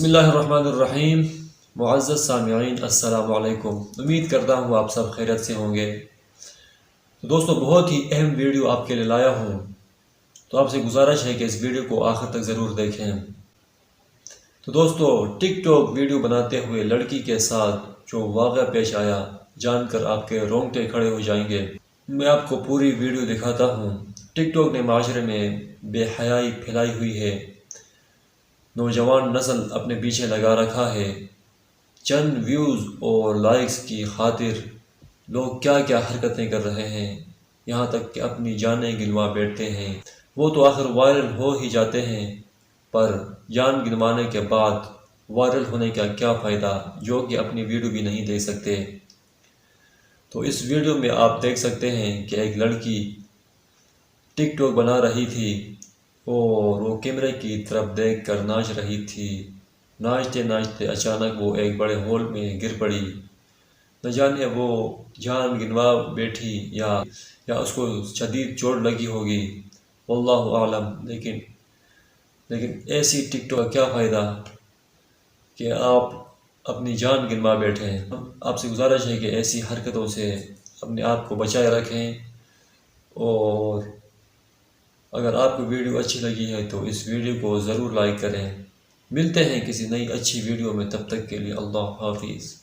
اللہ الرحمن الرحیم۔ معزز سامعین السلام علیکم، امید کرتا ہوں آپ سب خیریت سے ہوں گے۔ تو دوستو، بہت ہی اہم ویڈیو آپ کے لیے لایا ہوں، تو آپ سے گزارش ہے کہ اس ویڈیو کو آخر تک ضرور دیکھیں۔ تو دوستو، ٹک ٹاک ویڈیو بناتے ہوئے لڑکی کے ساتھ جو واقعہ پیش آیا جان کر آپ کے رونگٹے کھڑے ہو جائیں گے۔ میں آپ کو پوری ویڈیو دکھاتا ہوں۔ ٹک ٹاک نے معاشرے میں بے حیائی پھیلائی ہوئی ہے، نوجوان نسل اپنے پیچھے لگا رکھا ہے۔ چند ویوز اور لائکس کی خاطر لوگ کیا کیا حرکتیں کر رہے ہیں، یہاں تک کہ اپنی جانیں گنوا بیٹھتے ہیں۔ وہ تو آخر وائرل ہو ہی جاتے ہیں، پر جان گنوانے کے بعد وائرل ہونے کا کیا فائدہ، جو کہ اپنی ویڈیو بھی نہیں دیکھ سکتے۔ تو اس ویڈیو میں آپ دیکھ سکتے ہیں کہ ایک لڑکی ٹک ٹاک بنا رہی تھی اور وہ کیمرے کی طرف دیکھ کر ناچ رہی تھی۔ ناچتے ناچتے اچانک وہ ایک بڑے ہول میں گر پڑی۔ نہ جانے وہ جان گنوا بیٹھی یا اس کو شدید چوٹ لگی ہوگی، واللہ اعلم۔ لیکن ایسی ٹک ٹاک کا کیا فائدہ کہ آپ اپنی جان گنوا بیٹھیں۔ آپ سے گزارش ہے کہ ایسی حرکتوں سے اپنے آپ کو بچائے رکھیں، اور اگر آپ کو ویڈیو اچھی لگی ہے تو اس ویڈیو کو ضرور لائک کریں۔ ملتے ہیں کسی نئی اچھی ویڈیو میں، تب تک کے لیے اللہ حافظ۔